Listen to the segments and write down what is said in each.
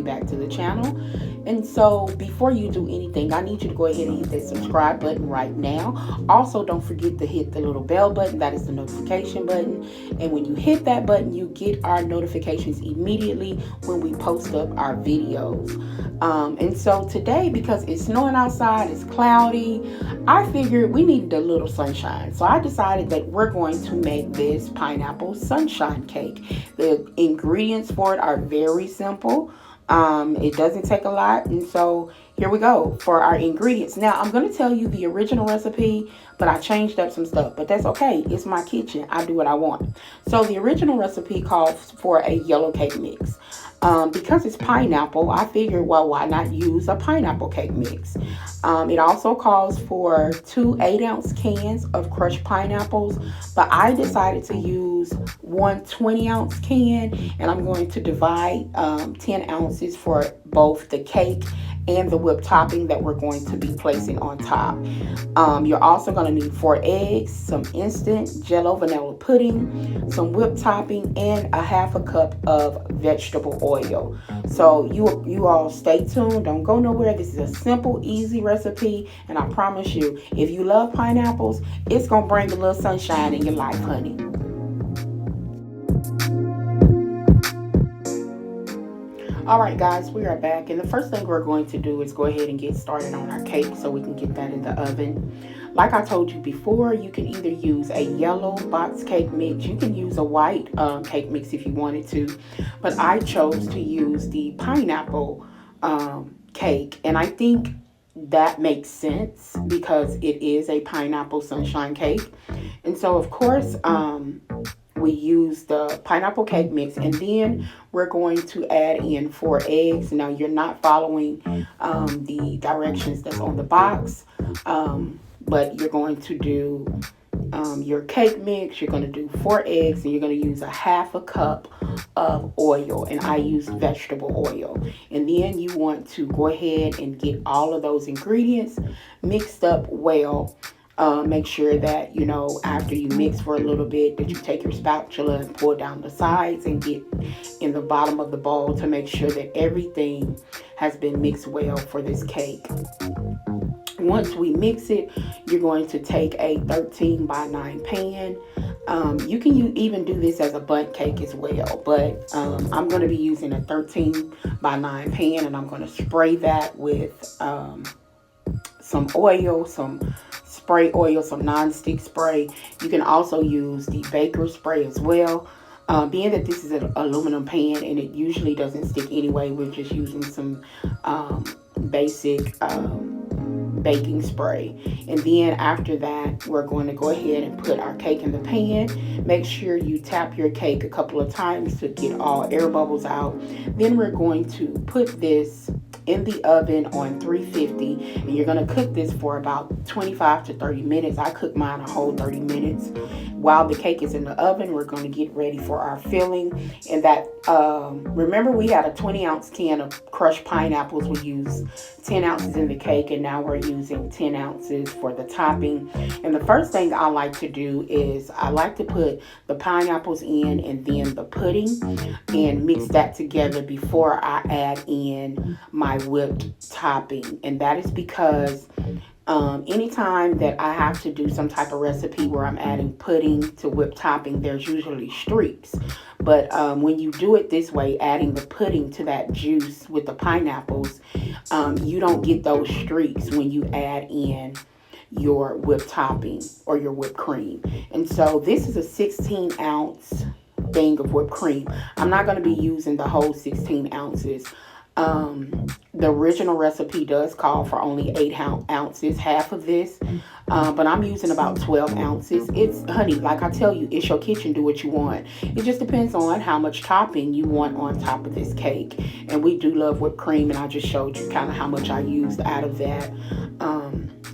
you back to the channel. And so before you do anything, I need you to go ahead and hit that subscribe button right now. Also, don't forget to hit the little bell button. That is the notification button. And when you hit that button, you get our notifications immediately when we post up our videos. And so today, because it's snowing outside, it's cloudy, I figured we needed a little sunshine. So I decided that we're going to make this pineapple sunshine cake. The ingredients for it are very simple. It doesn't take a lot. And so here we go for our ingredients. Now, I'm going to tell you the original recipe, but I changed up some stuff. But that's okay. It's my kitchen. I do what I want. So the original recipe calls for a yellow cake mix. Because it's pineapple, I figured, well, why not use a pineapple cake mix? It also calls for 2 8-ounce cans of crushed pineapples, but I decided to use 1 20-ounce can, and I'm going to divide 10 ounces for both the cake and the whipped topping that we're going to be placing on top. You're also going to need 4 eggs, some instant Jell-O vanilla pudding, some whipped topping, and a half a cup of vegetable oil. So you all stay tuned. Don't go nowhere. This is a simple, easy recipe, and I promise you, if you love pineapples, it's going to bring a little sunshine in your life, honey. Alright guys, we are back, and the first thing we're going to do is go ahead and get started on our cake so we can get that in the oven. Like I told you before, you can either use a yellow box cake mix, you can use a white cake mix if you wanted to, but I chose to use the pineapple cake, and I think that makes sense because it is a pineapple sunshine cake. And so of course, we use the pineapple cake mix, and then we're going to add in 4 eggs. Now, you're not following the directions that's on the box, but you're going to do your cake mix. You're going to do 4 eggs, and you're going to use a half a cup of oil, and I used vegetable oil. And then you want to go ahead and get all of those ingredients mixed up well. Make sure that, you know, after you mix for a little bit, that you take your spatula and pull down the sides and get in the bottom of the bowl to make sure that everything has been mixed well for this cake. Once we mix it, you're going to take a 13 by 9 pan. You can even do this as a bundt cake as well, but I'm going to be using a 13 by 9 pan, and I'm going to spray that with some oil, some spray oil, some non-stick spray. You can also use the baker spray as well. Being that this is an aluminum pan and it usually doesn't stick anyway, we're just using some basic baking spray. And then after that, we're going to go ahead and put our cake in the pan. Make sure you tap your cake a couple of times to get all air bubbles out. Then we're going to put this in the oven on 350, and you're going to cook this for about 25 to 30 minutes. I cook mine a whole 30 minutes. While the cake is in the oven, we're going to get ready for our filling. And that remember, we had a 20-ounce can of crushed pineapples. We used 10 ounces in the cake, and now we're using 10 ounces for the topping. And the first thing I like to do is I like to put the pineapples in and then the pudding and mix that together before I add in my whipped topping. And that is because anytime that I have to do some type of recipe where I'm adding pudding to whipped topping, there's usually streaks. But when you do it this way, adding the pudding to that juice with the pineapples, you don't get those streaks when you add in your whipped topping or your whipped cream. And so this is a 16-ounce thing of whipped cream. I'm not going to be using the whole 16 ounces. The original recipe does call for only 8 ounces, half of this, but I'm using about 12 ounces. It's, honey, like I tell you, it's your kitchen, do what you want. It just depends on how much topping you want on top of this cake. And we do love whipped cream, and I just showed you kind of how much I used out of that.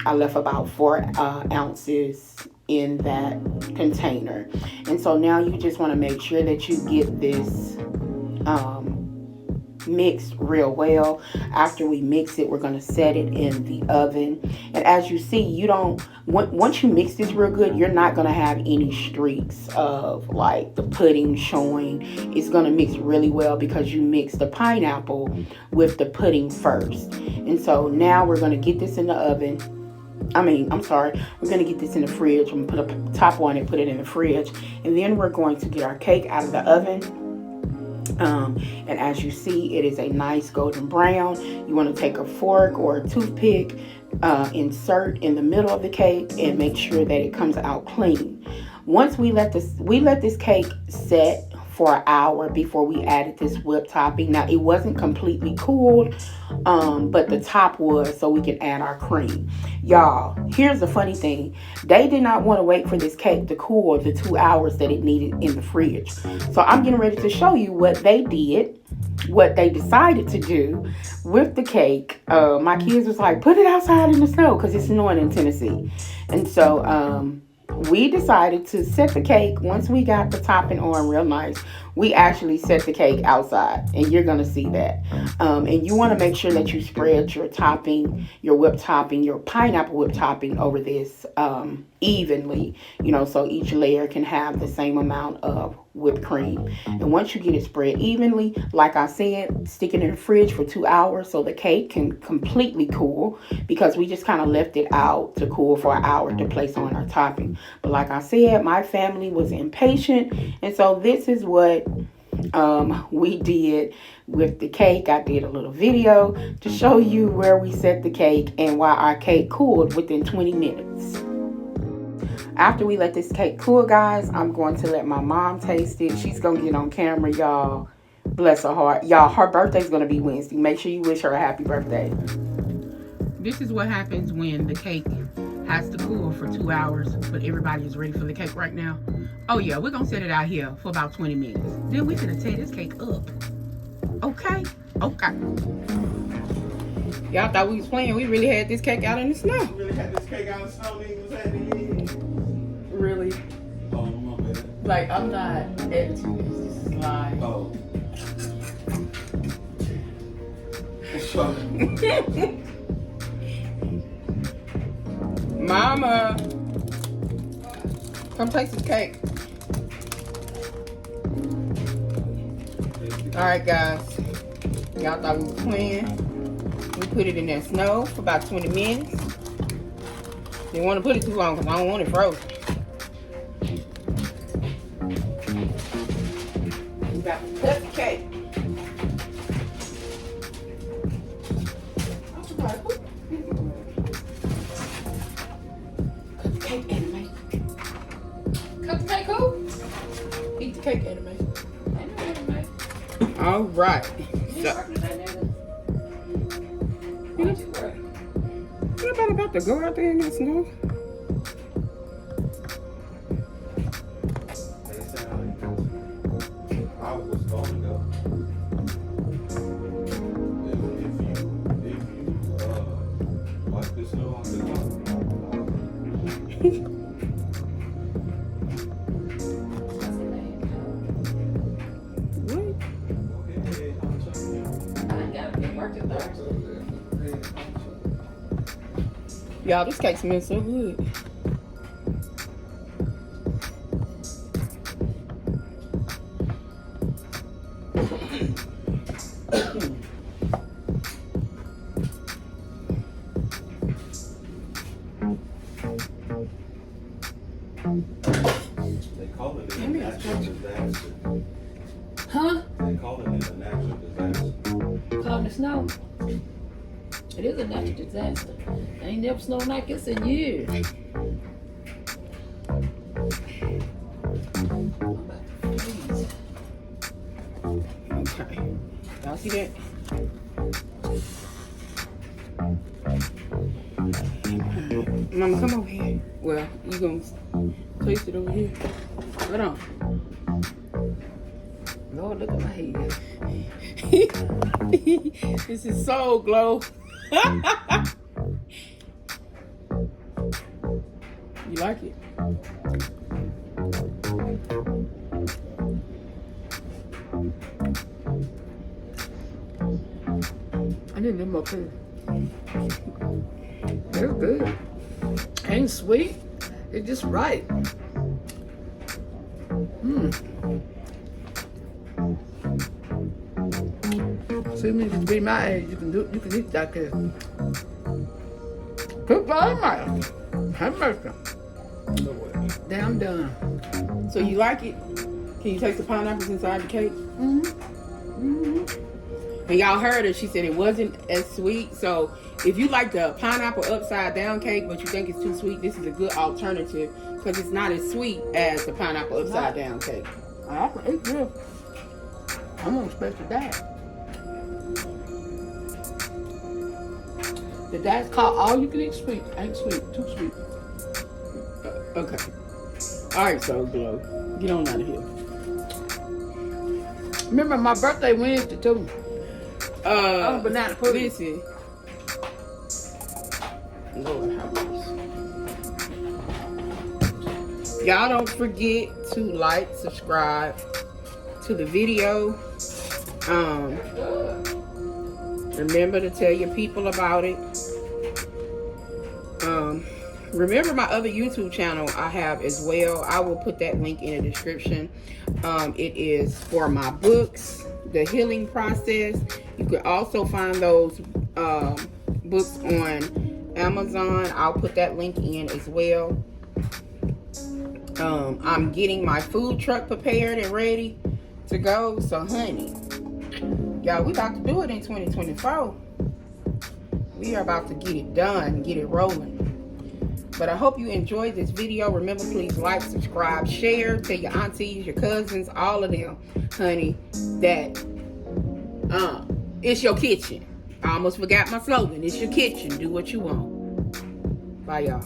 I left about 4 ounces in that container. And so now you just want to make sure that you get this mixed real well. After we mix it, we're going to set it in the oven. And as you see, you don't, once you mix this real good, you're not going to have any streaks of like the pudding showing. It's going to mix really well because you mix the pineapple with the pudding first. And so now we're going to get this in the oven. We're going to get this in the fridge. I'm going to put a top on it, put it in the fridge. And then we're going to get our cake out of the oven. And as you see, it is a nice golden brown. You want to take a fork or a toothpick, insert in the middle of the cake and make sure that it comes out clean. Once we let this cake set for an hour before we added this whipped topping. Now, it wasn't completely cooled, but the top was, so we can add our cream. Y'all, here's the funny thing. They did not want to wait for this cake to cool the 2 hours that it needed in the fridge. So I'm getting ready to show you what they did, what they decided to do with the cake. My kids was like, put it outside in the snow because it's snowing in Tennessee. And so, we decided to set the cake. Once we got the topping on real nice, we actually set the cake outside, and you're going to see that. And you want to make sure that you spread your topping, your whipped topping, your pineapple whipped topping over this evenly, so each layer can have the same amount of whipped cream. And once you get it spread evenly, like I said, stick it in the fridge for 2 hours so the cake can completely cool, because we just kind of left it out to cool for an hour to place on our topping. But like I said, my family was impatient, and so this is what we did with the cake. I did a little video to show you where we set the cake and why our cake cooled within 20 minutes. After we let this cake cool, guys, I'm going to let my mom taste it. She's going to get on camera, y'all. Bless her heart. Y'all, her birthday's going to be Wednesday. Make sure you wish her a happy birthday. This is what happens when the cake has to cool for 2 hours, but everybody is ready for the cake right now. Oh, yeah, we're going to set it out here for about 20 minutes. Then we're going to tear this cake up. Okay? Okay. Y'all thought we was playing. We really had this cake out in the snow. We really had this cake out in the snow, nigga. Was happening? Really? Oh, my bad. Like, I'm not editing this. This is live. Oh. So, Mama, come taste this cake. Alright, guys. Y'all thought we were playing. We put it in that snow for about 20 minutes. Didn't want to put it too long because I don't want it frozen. We got to cut the cake. Cut the cake, anime. Cut the cake, who? Eat the cake, anime. All right. So, everybody about to go out there in the snow. I was going to go. If you wipe the snow off the Y'all, this cake smells so good. They call it a natural disaster. Huh? They call it a natural disaster. Calm the snow. It is a natural disaster. Ain't never snowed like this in years. Okay. Y'all see that? Mama, come over here. Well, you gonna place it over here. Hold on. Lord, look at my head. This is so glow. You like it? I need them more too. They're good. Ain't sweet. It's just right. See me to be my age, you can eat that kid. Good God, have mercy. Damn done. So you like it? Can you taste the pineapples inside the cake? And y'all heard her, she said it wasn't as sweet. So if you like the pineapple upside down cake, but you think it's too sweet, this is a good alternative because it's not as sweet as the pineapple upside down cake. It's good. I'm gonna expect that. That's called all you can eat sweet. Ain't sweet, too sweet. Okay. All right, so Glow, get on out of here. Remember my birthday Wednesday too. Banana pudding. Listen. Lord have mercy. Y'all don't forget to like, subscribe to the video. Remember to tell your people about it. Remember my other YouTube channel I have as well. I will put that link in the description. It is for my books, The Healing Process. You can also find those books on Amazon. I'll put that link in as well. I'm getting my food truck prepared and ready to go. So honey, y'all, we about to do it in 2024. We are about to get it done, get it rolling. But I hope you enjoyed this video. Remember, please like, subscribe, share, tell your aunties, your cousins, all of them, honey, that it's your kitchen. I almost forgot my slogan. It's your kitchen. Do what you want. Bye, y'all.